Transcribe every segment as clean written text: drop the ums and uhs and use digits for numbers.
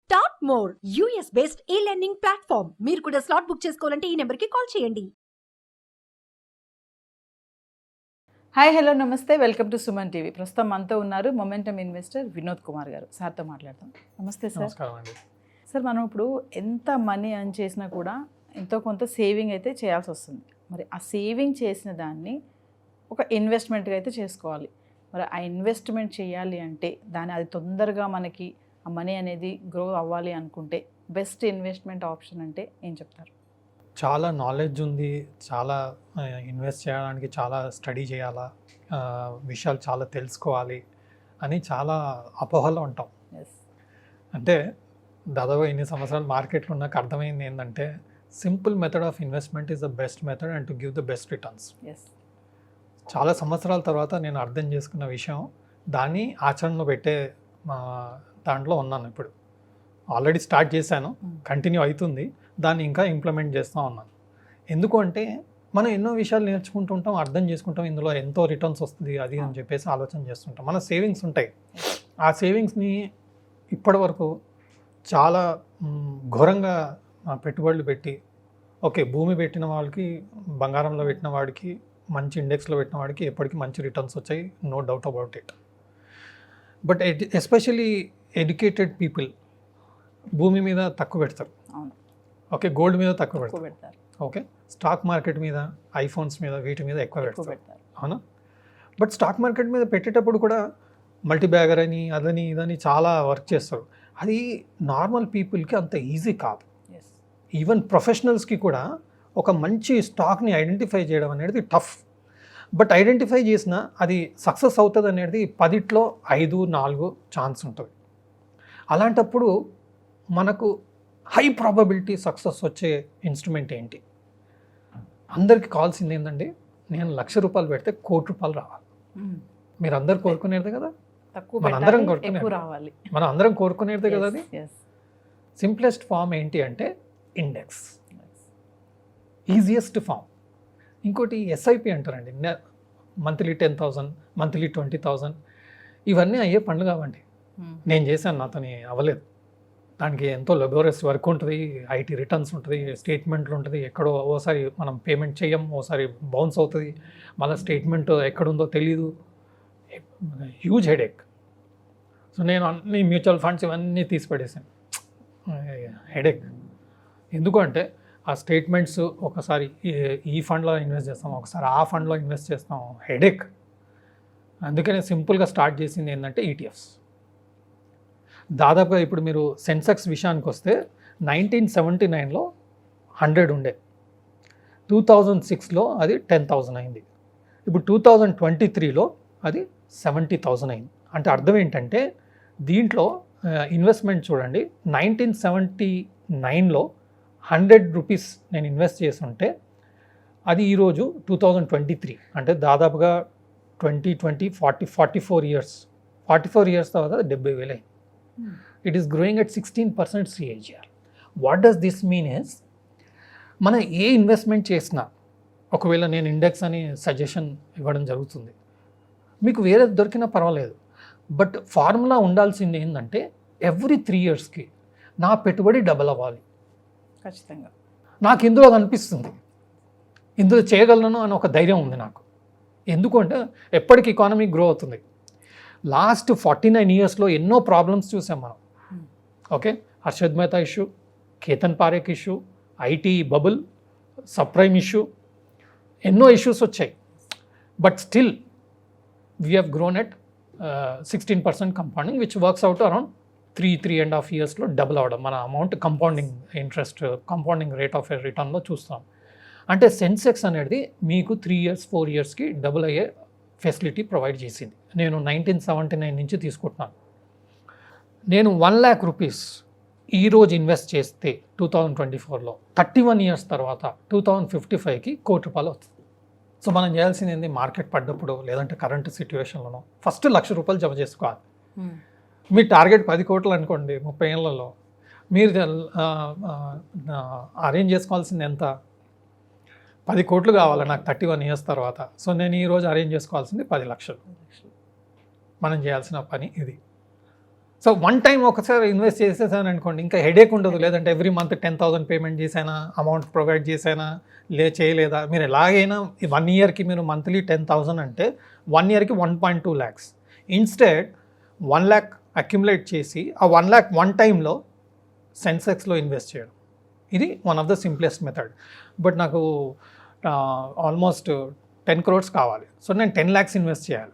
Start more US based ఈ learning platform. మీరు కూడా స్లాట్ బుక్ చేసుకోవాలంటే ఈ నెంబర్కి కాల్ చేయండి. హాయ్ హలో నమస్తే, వెల్కమ్ టు సుమన్ టీవీ. ప్రస్తుతం మనతో ఉన్నారు మొమెంటమ్ ఇన్వెస్టర్ వినోద్ కుమార్ గారు. సార్తో మాట్లాడతాం. నమస్తే సార్. నమస్కారం అండి. సార్, మనం ఇప్పుడు ఎంత మనీ ఎర్న్ చేసినా కూడా ఎంతో కొంత సేవింగ్ అయితే చేయాల్సి వస్తుంది. మరి ఆ సేవింగ్ చేసిన దాన్ని ఒక ఇన్వెస్ట్మెంట్గా అయితే చేసుకోవాలి. మరి ఆ ఇన్వెస్ట్మెంట్ చేయాలి అంటే అది తొందరగా మనకి ఆ మనీ అనేది గ్రో అవ్వాలి అనుకుంటే బెస్ట్ ఇన్వెస్ట్మెంట్ ఆప్షన్ అంటే ఏం చెప్తారు? చాలా నాలెడ్జ్ ఉంది, చాలా ఇన్వెస్ట్ చేయడానికి చాలా స్టడీ చేయాలా, విషయాలు చాలా తెలుసుకోవాలి అని చాలా అపోహలో ఉంటాం. ఎస్. అంటే దాదాపు ఇన్ని సంవత్సరాలు మార్కెట్లో నాకు అర్థమైంది ఏంటంటే simple method of investment is the best method and to give the best returns. Yes. చాలా సంవత్సరాల తర్వాత నేను అర్థం చేసుకున్న విషయం, దాన్ని ఆచరణలో పెట్టే దాంట్లో ఉన్నాను. ఇప్పుడు ఆల్రెడీ స్టార్ట్ చేశాను, కంటిన్యూ అవుతుంది, దాన్ని ఇంకా ఇంప్లిమెంట్ చేస్తూ ఉన్నాను. ఎందుకు అంటే మనం ఎన్నో విషయాలు నేర్చుకుంటూ ఉంటాం, అర్థం చేసుకుంటాం, ఇందులో ఎంతో రిటర్న్స్ వస్తుంది అది అని చెప్పేసి ఆలోచన చేస్తుంటాం. మన సేవింగ్స్ ఉంటాయి, ఆ సేవింగ్స్ని ఇప్పటి వరకు చాలా ఘోరంగా పెట్టుబడులు పెట్టి, ఓకే భూమి పెట్టిన వాళ్ళకి, బంగారంలో పెట్టిన వాడికి, మంచి ఇండెక్స్లో పెట్టిన వాడికి ఎప్పటికీ మంచి రిటర్న్స్ వచ్చాయి, no doubt about it. But especially educated people భూమి మీద తక్కువ పెడతారు, ఓకే గోల్డ్ మీద తక్కువ పెడతారు, ఓకే స్టాక్ మార్కెట్ మీద, ఐఫోన్స్ మీద, వీటి మీద ఎక్కువ పెడతారు, అవునా? బట్ స్టాక్ మార్కెట్ మీద పెట్టేటప్పుడు కూడా మల్టీ బ్యాగర్ అని అదని ఇదని చాలా వర్క్ చేస్తారు. అది నార్మల్ పీపుల్కి అంత ఈజీ కాదు. ఈవెన్ ప్రొఫెషనల్స్కి కూడా ఒక మంచి స్టాక్ని ఐడెంటిఫై చేయడం అనేది టఫ్. బట్ ఐడెంటిఫై చేసిన అది సక్సెస్ అవుతుంది అనేది 10లో 5, 4 ఛాన్స్ ఉంటుంది. అలాంటప్పుడు మనకు హై ప్రాబబిలిటీ సక్సెస్ వచ్చే ఇన్స్ట్రుమెంట్ ఏంటి? అందరికీ కావాల్సింది ఏంటండి, నేను ₹1,00,000 పెడితే ₹1,00,00,000 రావాలి. మీరు అందరు కోరుకునేది కదా, మనం అందరం కోరుకునేది కదా. అది సింప్లెస్ట్ ఫామ్ ఏంటి అంటే ఇండెక్స్, ఈజియెస్ట్ ఫామ్. ఇంకోటి ఎస్ఐపి అంటారండి, మంత్లీ 10,000, మంత్లీ 20,000, ఇవన్నీ అయ్యే పనులు కావండి. నేను చేశాను, నాతోని అవ్వలేదు. దానికి ఎంతో లెబోరియస్ వర్క్ ఉంటుంది, ఐటీ రిటర్న్స్ ఉంటుంది, స్టేట్మెంట్లు ఉంటుంది, ఎక్కడో ఓసారి మనం పేమెంట్ చేయం, ఓసారి బౌన్స్ అవుతుంది, మళ్ళీ స్టేట్మెంట్ ఎక్కడుందో తెలీదు, హ్యూజ్ హెడేక్. సో నేను అన్ని మ్యూచువల్ ఫండ్స్ ఇవన్నీ తీసి పడేసాను. హెడేక్ ఎందుకు అంటే ఆ స్టేట్మెంట్స్ ఒకసారి ఈ ఫండ్లో ఇన్వెస్ట్ చేస్తాం, ఒకసారి ఆ ఫండ్లో ఇన్వెస్ట్ చేస్తాం, హెడేక్. అందుకనే సింపుల్గా స్టార్ట్ చేసింది ఏంటంటే ఈటీఎఫ్స్. దాదాపుగా ఇప్పుడు మీరు సెన్సెక్స్ విషయానికి వస్తే 1979లో 100 ఉండే, 2006లో అది 10,000 అయింది, ఇప్పుడు 2023లో అది 70,000 అయింది. అంటే అర్థం ఏంటంటే దీంట్లో ఇన్వెస్ట్మెంట్ చూడండి, 1979లో ₹100 నేను ఇన్వెస్ట్ చేస్తుంటే అది ఈరోజు 2023 అంటే దాదాపుగా 2020 44 ఇయర్స్ తర్వాత 70,000 అయింది. It is growing at 16% CAGR. What does this mean is, మనం ఏ ఇన్వెస్ట్మెంట్ చేసినా, ఒకవేళ నేను ఇండెక్స్ అని సజెషన్ ఇవ్వడం జరుగుతుంది, మీకు వేరే దొరికినా పర్వాలేదు, బట్ ఫార్ములా ఉండాల్సింది ఏంటంటే ఎవ్రీ 3 ఇయర్స్కి నా పెట్టుబడి డబల్ అవ్వాలి. ఖచ్చితంగా నాకు ఇందులో కనిపిస్తుంది, ఇందులో చేయగలను అని ఒక ధైర్యం ఉంది నాకు. ఎందుకంటే ఎప్పటికి ఎకానమీ గ్రో అవుతుంది. లాస్ట్ 49 ఇయర్స్లో ఎన్నో ప్రాబ్లమ్స్ చూసాం మనం. Okay, Harshad Mehta issue, Ketan Parekh issue, IT bubble, subprime issue, ఎన్నో ఇష్యూస్ వచ్చాయి. But still we have grown at 16% compounding, which works out around 3.5 ఇయర్స్లో డబుల్ అవ్వడం. మన amount compounding interest, compounding rate of రిటర్న్లో చూస్తాం. అంటే సెన్సెక్స్ అనేది మీకు 3 ఇయర్స్ 4 ఇయర్స్కి డబుల్ అయ్యే ఫెసిలిటీ ప్రొవైడ్ చేసింది. నేను 1979 నుంచి తీసుకుంటున్నాను. నేను ₹1,00,000 ఈరోజు ఇన్వెస్ట్ చేస్తే 2024లో 31 ఇయర్స్ తర్వాత 2055కి ₹1,00,00,000 వస్తుంది. సో మనం చేయాల్సింది ఏంటి, మార్కెట్ పడ్డప్పుడు లేదంటే కరెంట్ సిచ్యువేషన్లోనో ఫస్ట్ ₹1,00,000 జమ చేసుకోవాలి. మీ టార్గెట్ 10 కోట్లు అనుకోండి, 30 ఏళ్లలో మీరు అరేంజ్ చేసుకోవాల్సింది ఎంత, 10 కోట్లు కావాలి నాకు 31 ఇయర్స్ తర్వాత. సో నేను ఈరోజు అరేంజ్ చేసుకోవాల్సింది 10 లక్షలు. మనం చేయాల్సిన పని ఇది. సో వన్ టైం ఒకసారి ఇన్వెస్ట్ చేసేసాను అనుకోండి, ఇంకా హెడేక్ ఉండదు. లేదంటే ఎవ్రీ మంత్ 10,000 పేమెంట్ చేశానా, అమౌంట్ ప్రొవైడ్ చేశానా, చేయలేదా. మీరు ఎలాగైనా 1 ఇయర్కి మీరు మంత్లీ 10,000 అంటే 1 ఇయర్కి 1.2 lakhs. ఇన్స్టెడ్ 1 lakh అక్యుములేట్ చేసి ఆ 1 lakh వన్ టైంలో సెన్సెక్స్లో ఇన్వెస్ట్ చేయడం, ఇది one of the simplest method. But నాకు ఆల్మోస్ట్ 10 crores కావాలి. సో నేను 10 lakhs ఇన్వెస్ట్ చేయాలి,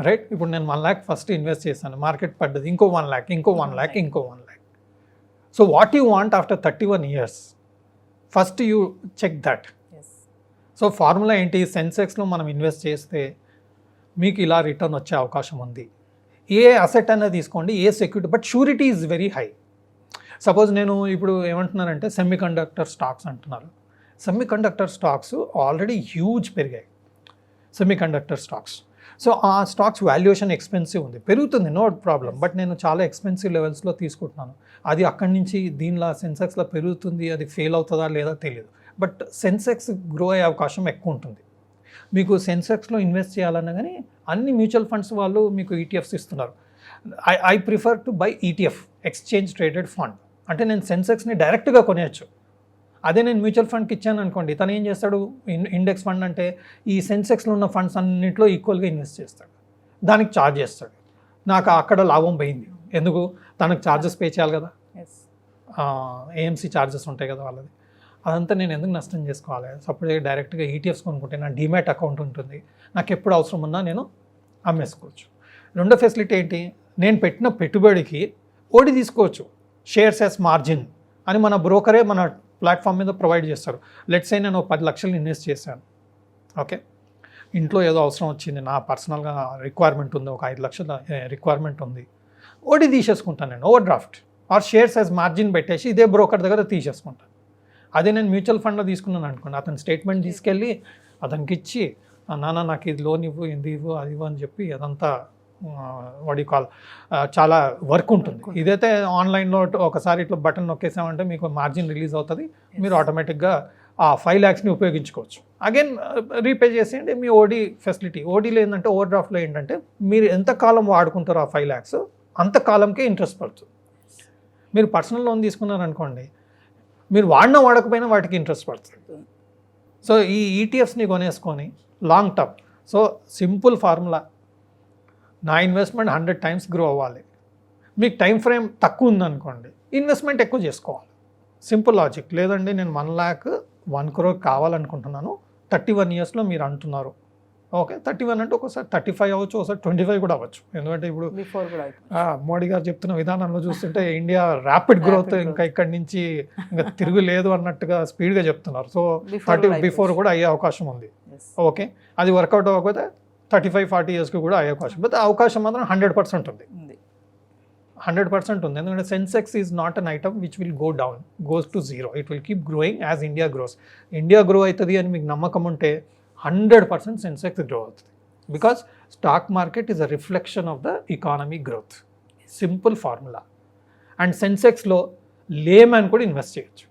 రైట్. ఇప్పుడు నేను 1 lakh ఫస్ట్ ఇన్వెస్ట్ చేశాను, మార్కెట్ పడ్డది, ఇంకో 1 lakh, ఇంకో 1 lakh, ఇంకో 1 lakh. So what you want after 31 years, first you check that. So formula ఏంటి, సెన్సెక్స్లో మనం ఇన్వెస్ట్ చేస్తే మీకు ఇలా రిటర్న్ వచ్చే అవకాశం ఉంది. ఏ అసెట్ అనేది తీసుకోండి, ఏ security, but surety is very high. Suppose నేను ఇప్పుడు ఏమంటున్నానంటే సెమీ కండక్టర్ స్టాక్స్ అంటున్నారు. Semiconductor stocks already huge పెరిగాయి, సెమీ కండక్టర్ స్టాక్స్. సో ఆ స్టాక్స్ వాల్యుయేషన్ ఎక్స్పెన్సివ్ ఉంది, పెరుగుతుంది, నో ప్రాబ్లం. బట్ నేను చాలా ఎక్స్పెన్సివ్ లెవెల్స్లో తీసుకుంటున్నాను. అది అక్కడి నుంచి దీనిలో సెన్సెక్స్లో పెరుగుతుంది, అది ఫెయిల్ అవుతుందా లేదా తెలియదు. బట్ సెన్సెక్స్ గ్రో అయ్యే అవకాశం ఎక్కువ ఉంటుంది. మీకు సెన్సెక్స్లో ఇన్వెస్ట్ చేయాలన్నా కానీ అన్ని మ్యూచువల్ ఫండ్స్ వాళ్ళు మీకు ఈటీఎఫ్స్ ఇస్తున్నారు. I prefer to buy ETF, exchange traded fund. అంటే నేను సెన్సెక్స్ని డైరెక్ట్గా కొనేయచ్చు. అదే నేను మ్యూచువల్ ఫండ్కి ఇచ్చాను అనుకోండి, తను ఏం చేస్తాడు, ఇండెక్స్ ఫండ్ అంటే ఈ సెన్సెక్స్లో ఉన్న ఫండ్స్ అన్నింటిలో ఈక్వల్గా ఇన్వెస్ట్ చేస్తాడు, దానికి ఛార్జ్ చేస్తాడు. నాకు అక్కడ లాభం పోయింది. ఎందుకు, తనకు ఛార్జెస్ పే చేయాలి కదా, ఏఎంసీ ఛార్జెస్ ఉంటాయి కదా వాళ్ళది. అదంతా నేను ఎందుకు నష్టం చేసుకోవాలి. సపోజ్ డైరెక్ట్గా ఈటీఎఫ్స్ కొనుక్కుంటే నా డీమ్యాట్ అకౌంట్ ఉంటుంది, నాకు ఎప్పుడు అవసరం ఉన్నా నేను అమ్మేసుకోవచ్చు. రెండో ఫెసిలిటీ ఏంటి, నేను పెట్టిన పెట్టుబడికి ఓడి తీసుకోవచ్చు, షేర్స్ యాస్ మార్జిన్ అని మన బ్రోకరే మన ప్లాట్ఫామ్ మీద ప్రొవైడ్ చేస్తారు. లెట్స్ సే నేను 10 లక్షలు ఇన్వెస్ట్ చేశాను, ఓకే. ఇంట్లో ఏదో అవసరం వచ్చింది, నా పర్సనల్గా రిక్వైర్మెంట్ ఉంది, ఒక 5 లక్షల రిక్వైర్మెంట్ ఉంది, ఓడి తీసేసుకుంటాను నేను, over draft are shares as margin పెట్టేసి ఇదే బ్రోకర్ దగ్గర తీసేసుకుంటాను. అదే నేను మ్యూచువల్ ఫండ్లో తీసుకున్నాను అనుకోండి, అతను స్టేట్మెంట్ తీసుకెళ్ళి అతనికి ఇచ్చి, నాన్న నాకు ఇది లోన్ ఇవ్వు, ఇది ఇవ్వు, అది ఇవ్వు అని చెప్పి అదంతా వాడి కాల్ చాలా వర్క్ ఉంటుంది. ఇదైతే ఆన్లైన్లో ఒకసారి ఇట్లా బటన్ నొక్కేసామంటే మీకు మార్జిన్ రిలీజ్ అవుతుంది, మీరు ఆటోమేటిక్గా ఆ 5 lakhsని ఉపయోగించుకోవచ్చు. అగైన్ రీపే చేసేయండి. మీ ఓడి ఫెసిలిటీ, ఓడీలో ఏంటంటే ఓవర్ డ్రాఫ్ట్లో ఏంటంటే మీరు ఎంతకాలం వాడుకుంటారో ఆ 5 lakhs అంతకాలంకే ఇంట్రెస్ట్ పడుతుంది. మీరు పర్సనల్ లోన్ తీసుకున్నారనుకోండి, మీరు వాడకపోయినా వాటికి ఇంట్రెస్ట్ పడుతుంది. సో ఈ ఈటీఎఫ్స్ని కొనేసుకొని long term. So simple formula, నా ఇన్వెస్ట్మెంట్ 100 times గ్రో అవ్వాలి. మీకు టైం ఫ్రేమ్ తక్కువ ఉందనుకోండి, ఇన్వెస్ట్మెంట్ ఎక్కువ చేసుకోవాలి. Simple logic. లేదండి నేను 1 lakh 1 crore కావాలనుకుంటున్నాను, 31 yearsలో మీరు అంటున్నారు, ఓకే. 31 అంటే ఒకసారి 35 అవ్వచ్చు, ఒకసారి 25 కూడా అవ్వచ్చు. ఎందుకంటే ఇప్పుడు మోడీ గారు చెప్తున్న విధానంలో చూస్తుంటే ఇండియా ర్యాపిడ్ గ్రోత్, ఇంకా ఇక్కడి నుంచి ఇంకా తిరుగులేదు అన్నట్టుగా స్పీడ్గా చెప్తున్నారు. సో 30 బిఫోర్ కూడా అయ్యే అవకాశం ఉంది, ఓకే. అది వర్కౌట్ అవ్వకపోతే 35-40 yearsకి కూడా అయ్యే అవకాశం. బట్ అవకాశం మాత్రం 100% ఉంది, 100% ఉంది. ఎందుకంటే Sensex is not an item which will go down, goes to zero. It will keep growing as India grows. India grow అవుతుంది అని మీకు నమ్మకం ఉంటే 100% సెన్సెక్స్ గ్రో అవుతుంది. Because stock market is a reflection of the economy growth. Simple formula. And సెన్సెక్స్లో layman కూడా invest చేయొచ్చు.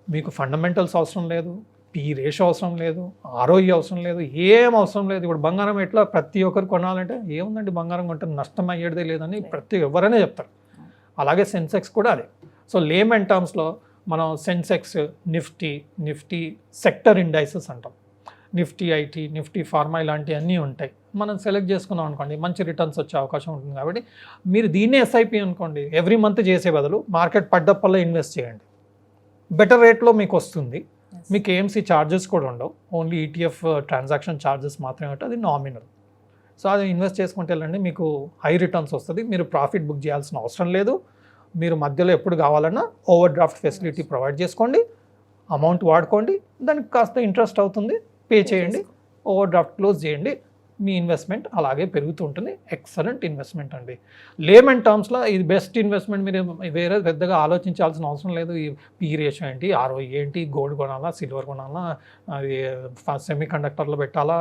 మీకు ఫండమెంటల్స్ అవసరం లేదు, పీ రేషియో అవసరం లేదు, ఆర్ఓఈ అవసరం లేదు, ఏం అవసరం లేదు. ఇప్పుడు బంగారం ఎట్లా ప్రతి ఒక్కరు కొనాలంటే ఏముందండి బంగారం కొంటే నష్టం అయ్యేదే లేదని ఎవరైనా చెప్తారు. అలాగే సెన్సెక్స్ కూడా అదే. సో లేమన్ టర్మ్స్లో మనం సెన్సెక్స్, నిఫ్టీ సెక్టర్ ఇండైసెస్ అంటాం. నిఫ్టీ ఐటీ, నిఫ్టీ ఫార్మా ఇలాంటివి అన్నీ ఉంటాయి. మనం సెలెక్ట్ చేసుకున్నాం అనుకోండి, మంచి రిటర్న్స్ వచ్చే అవకాశం ఉంటుంది. కాబట్టి మీరు దీన్నే ఎస్ఐపి అనుకోండి, ఎవ్రీ మంత్ చేసే బదులు మార్కెట్ పడ్డప్పల్లా ఇన్వెస్ట్ చేయండి, బెటర్ రేట్లో మీకు వస్తుంది. మీకు ఏఎంసీ ఛార్జెస్ కూడా ఉండవు, ఓన్లీ ఈటీఎఫ్ ట్రాన్సాక్షన్ ఛార్జెస్ మాత్రమే ఉంటుంది, అది నామినల్. సో అది ఇన్వెస్ట్ చేసుకుంటే వెళ్ళండి, మీకు హై రిటర్న్స్ వస్తుంది. మీరు ప్రాఫిట్ బుక్ చేయాల్సిన అవసరం లేదు. మీరు మధ్యలో ఎప్పుడు కావాలన్నా ఓవర్ డ్రాఫ్ట్ ఫెసిలిటీ ప్రొవైడ్ చేసుకోండి, అమౌంట్ వాడుకోండి, దానికి కాస్త ఇంట్రెస్ట్ అవుతుంది, పే చేయండి, ఓవర్ డ్రాఫ్ట్ క్లోజ్ చేయండి, మీ ఇన్వెస్ట్మెంట్ అలాగే పెరుగుతూ ఉంటుంది. ఎక్సలెంట్ ఇన్వెస్ట్మెంట్ అండి. లేమన్ టర్మ్స్లో ఇది బెస్ట్ ఇన్వెస్ట్మెంట్. మీరు వేరే పెద్దగా ఆలోచించాల్సిన అవసరం లేదు. ఈ పీ రేషియో ఏంటి, ఆర్ఓఈ ఏంటి, గోల్డ్ కొనాలా, సిల్వర్ కొనాలా, అది సెమీ కండక్టర్లో పెట్టాలా,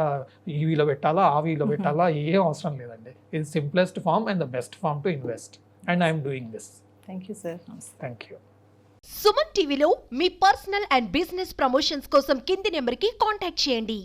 ఈవీలో పెట్టాలా, ఆవీలో పెట్టాలా, ఏం అవసరం లేదండి. ఇది simplest form and the best form to invest. And I'm doing this. Thank you sir. Thank you. Suman టీవీలో మీ పర్సనల్ అండ్ బిజినెస్ ప్రమోషన్స్ కోసం కింది నెంబర్కి కాంటాక్ట్ చేయండి.